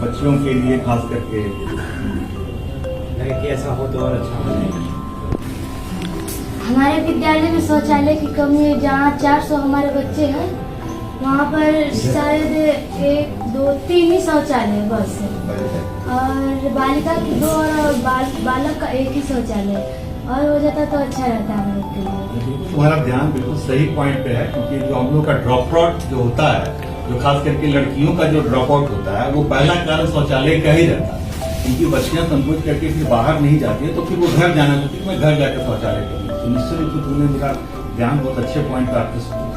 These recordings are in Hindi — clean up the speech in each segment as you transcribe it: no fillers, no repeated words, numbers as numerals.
बच्चियों के लिए खास करके कि ऐसा हो तो और अच्छा बनेगा। हमारे विद्यालय में शौचालय की कमी है। जहाँ 400 हमारे बच्चे हैं वहाँ पर शायद 1, 2, 3 ही शौचालय है बस, और बालिका की 2 और बालक का 1 ही शौचालय, और हो जाता तो अच्छा रहता है हम लोग के लिए। तुम्हारा ध्यान बिल्कुल सही पॉइंट पे है, क्योंकि जो हम लोग का ड्रॉप आउट जो होता है, जो खास करके लड़कियों का जो ड्रॉप आउट होता है, वो पहला कारण शौचालय का ही रहता है। उनकी बच्चियां संकोच करके फिर बाहर नहीं जाती है, तो फिर वो घर जाना चाहती है, मैं घर जाकर शौचालय करूँ। तो निश्चित रूप से तुमने मेरा ध्यान बहुत अच्छे पॉइंट पर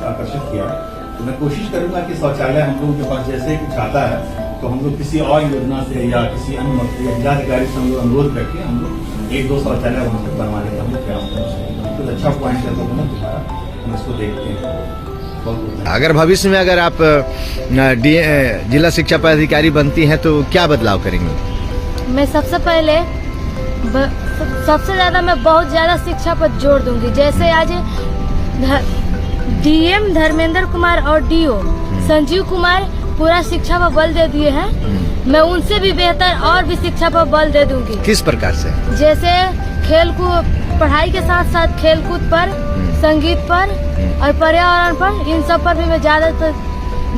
आकर्षित किया है। तो मैं कोशिश करूंगा कि शौचालय हम लोगों के पास जैसे कुछ आता है, तो हम लोग किसी और योजना से या किसी अन्य मंत्री या जिलाधिकारी से हम लोग अनुरोध करके हम लोग 1-2 शौचालय वहाँ पर बनवाने का हम लोग प्रयास करेंगे। तो अच्छा पॉइंट है तो तुम्हारा, हम इसको देखते हैं। अगर भविष्य में अगर आप जिला शिक्षा पदाधिकारी बनती हैं तो क्या बदलाव करेंगी? मैं सबसे पहले सबसे ज्यादा मैं बहुत ज्यादा शिक्षा पर जोर दूंगी। जैसे आज डीएम धर्मेंद्र कुमार और डीओ संजीव कुमार पूरा शिक्षा पर बल दे दिए हैं, मैं उनसे भी बेहतर और भी शिक्षा पर बल दे दूंगी। किस प्रकार से? जैसे खेलकूद, पढ़ाई के साथ साथ खेलकूद पर, संगीत पर और पर्यावरण पर, इन सब पर भी मैं ज्यादातर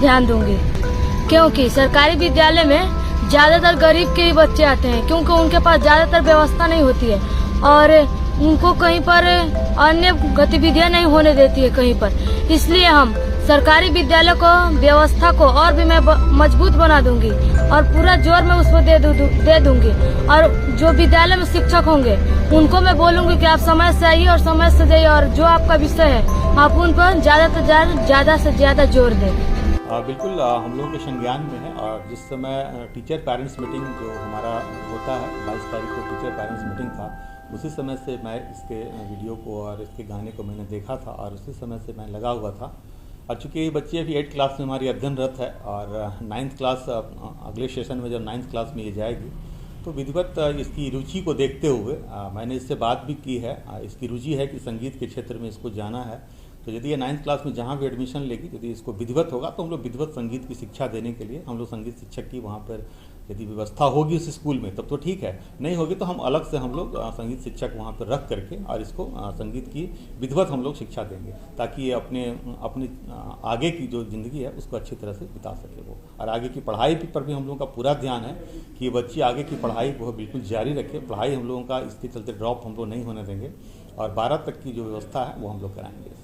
ध्यान दूंगी। क्योंकि सरकारी विद्यालय में ज्यादातर गरीब के ही बच्चे आते हैं, क्योंकि उनके पास ज्यादातर व्यवस्था नहीं होती है और उनको कहीं पर अन्य गतिविधियां नहीं होने देती है कहीं पर। इसलिए हम सरकारी विद्यालय को व्यवस्था को और भी मैं मजबूत बना दूंगी और पूरा जोर मैं उसको दे दूंगी। और जो विद्यालय में शिक्षक होंगे उनको मैं बोलूंगी कि आप समय से आइए और समय से जाइए, और जो आपका विषय है आप उन पर ज्यादा से ज्यादा जोर दें। बिल्कुल हम लोग के संज्ञान में है। और जिस समय टीचर पेरेंट्स मीटिंग जो हमारा होता है, 22 तारीख को टीचर पेरेंट्स मीटिंग था, उसी समय से मैं इसके वीडियो को और इसके गाने को मैंने देखा था और उसी समय से मैं लगा हुआ था। और चूँकि ये बच्ची अभी 8th क्लास में हमारी अध्ययनरत है और 9th क्लास अगले सेशन में जब 9th क्लास में ये जाएगी, तो विधिवत इसकी रुचि को देखते हुए मैंने इससे बात भी की है। इसकी रुचि है कि संगीत के क्षेत्र में इसको जाना है, तो यदि ये 9th क्लास में जहाँ भी एडमिशन लेगी, यदि इसको विधिवत होगा तो हम लोग विधिवत संगीत की शिक्षा देने के लिए हम लोग संगीत शिक्षक की वहाँ पर यदि व्यवस्था होगी उस स्कूल में तब तो ठीक है, नहीं होगी तो हम अलग से हम लोग संगीत शिक्षक वहाँ पर रख करके और इसको संगीत की विधिवत हम लोग शिक्षा देंगे, ताकि ये अपनी आगे की जो ज़िंदगी है उसको अच्छी तरह से बिता सके वो। और आगे की पढ़ाई पर भी हम लोगों का पूरा ध्यान है कि बच्ची आगे की पढ़ाई को बिल्कुल जारी रखे। पढ़ाई हम लोगों का इसके चलते ड्रॉप हम लोग नहीं होने देंगे और 12 तक की जो व्यवस्था है वो हम लोग कराएंगे।